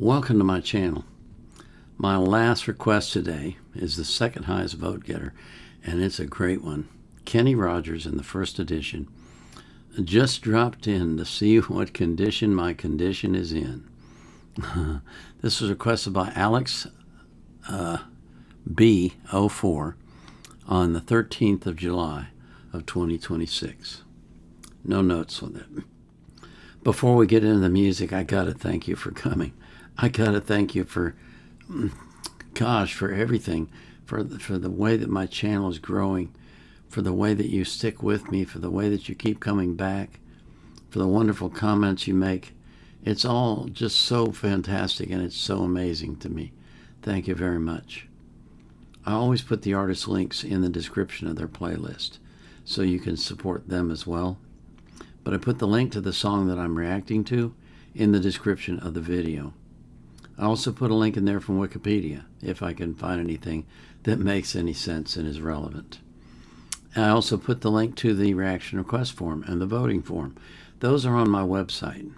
Welcome to my channel. My last request today is the second highest vote getter, and it's a great one. Kenny Rogers in the first edition just dropped in to see what condition my condition is in. This was requested by Alex B04 on the 13th of July of 2026. No notes on that. Before we get into the music, I gotta thank you for coming. I gotta thank you for, for everything, for the way that my channel is growing, for the way that you stick with me, for the way that you keep coming back, for the wonderful comments you make. It's all just so fantastic, and it's so amazing to me. Thank you very much. I always put the artist links in the description of their playlist, so you can support them as well. But I put the link to the song that I'm reacting to in the description of the video. I also put a link in there from Wikipedia, if I can find anything that makes any sense and is relevant. And I also put the link to the reaction request form and the voting form. Those are on my website.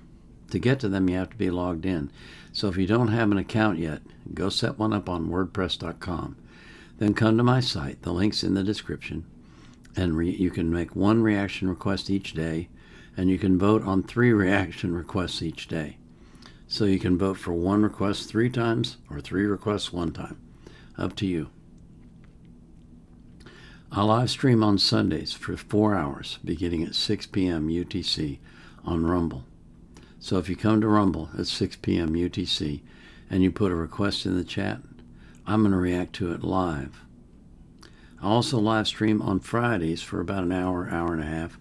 To get to them, you have to be logged in. So if you don't have an account yet, go set one up on WordPress.com. Then come to my site, the link's in the description, and you can make one reaction request each day, and you can vote on 3 reaction requests each day. So you can vote for 1 request 3 times or 3 requests 1 time. Up to you. I live stream on Sundays for 4 hours, beginning at 6 p.m. UTC on Rumble. So if you come to Rumble at 6 p.m. UTC and you put a request in the chat, I'm going to react to it live. I also live stream on Fridays for about an hour, hour and a half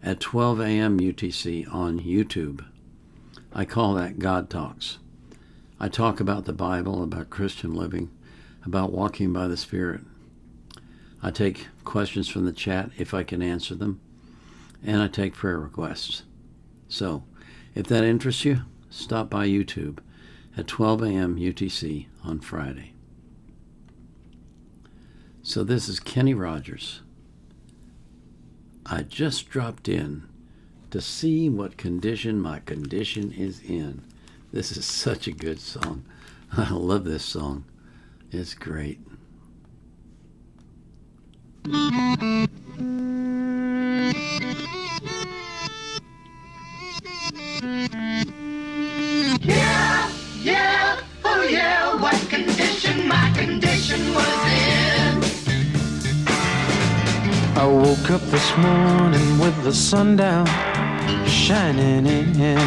at 12 a.m. UTC on YouTube. I call that God Talks. I talk about the Bible, about Christian living, about walking by the Spirit. I take questions from the chat if I can answer them, and I take prayer requests. So, if that interests you, stop by YouTube at 12 a.m. UTC on Friday. So this is Kenny Rogers. I just dropped in to see what condition my condition is in. This is such a good song. I love this song. It's great. Yeah, oh yeah, what condition my condition was in. I woke up this morning with the sun down, shining in.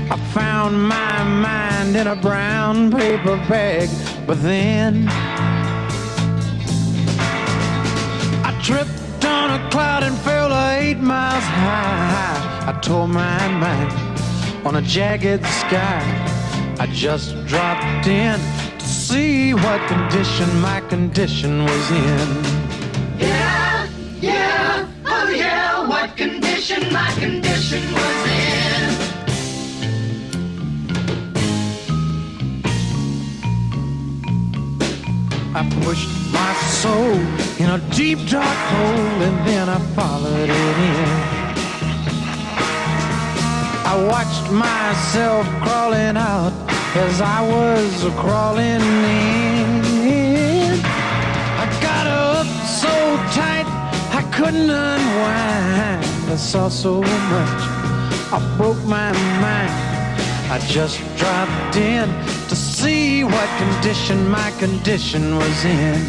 I found my mind in a brown paper bag, but then I tripped on a cloud and fell 8 miles high. I tore my mind on a jagged sky. I just dropped in to see what condition my condition was in. Yeah, oh yeah, what condition my condition was in. I pushed my soul in a deep dark hole, and then I followed it in. I watched myself crawling out as I was crawling in. I got up so tight I couldn't unwind. I saw so much, I broke my mind. I just dropped in to see what condition my condition was in.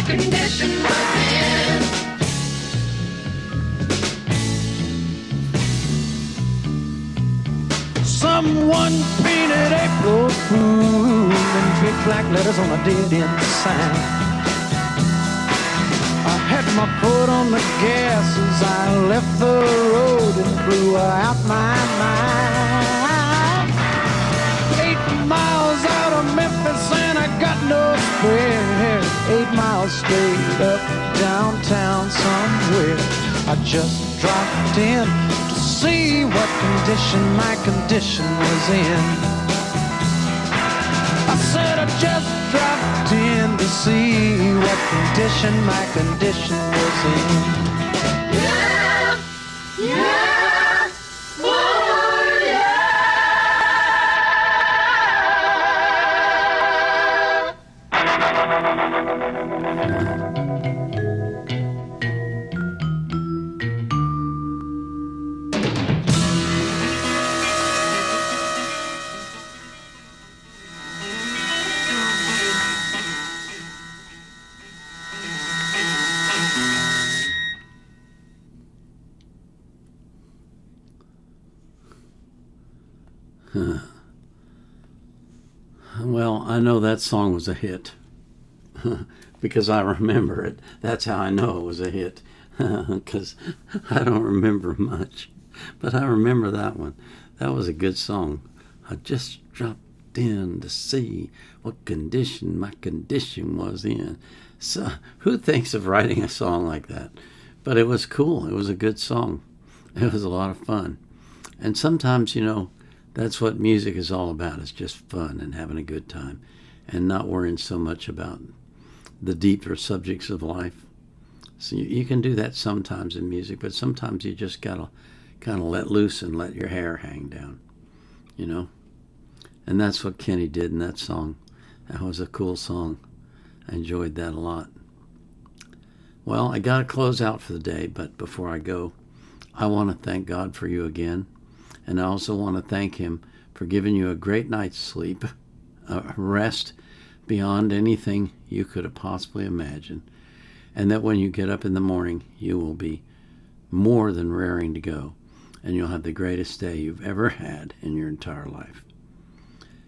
Condition was in. Someone painted April Fool in big black letters on a dead-end sign. I had my foot on the gas as I left the road and blew out my mind. square, 8 miles straight up downtown somewhere. I just dropped in to see what condition my condition was in. I said I just dropped in to see what condition my condition was in. Yeah, yeah, oh yeah. Well, I know that song was a hit because I remember it. That's how I know it was a hit, because I don't remember much. But I remember that one. That was a good song. I just dropped in to see what condition my condition was in. So who thinks of writing a song like that? But it was cool. It was a good song. It was a lot of fun. And sometimes, that's what music is all about. It's just fun and having a good time and not worrying so much about the deeper subjects of life. So you can do that sometimes in music, but sometimes you just got to kind of let loose and let your hair hang down, And that's what Kenny did in that song. That was a cool song. I enjoyed that a lot. Well, I got to close out for the day, but before I go, I want to thank God for you again. And I also want to thank him for giving you a great night's sleep, a rest beyond anything you could have possibly imagined. And that when you get up in the morning, you will be more than raring to go. And you'll have the greatest day you've ever had in your entire life.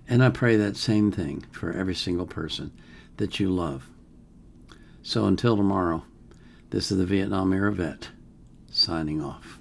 And I pray that same thing for every single person that you love. So until tomorrow, this is the Vietnam Era Vet, signing off.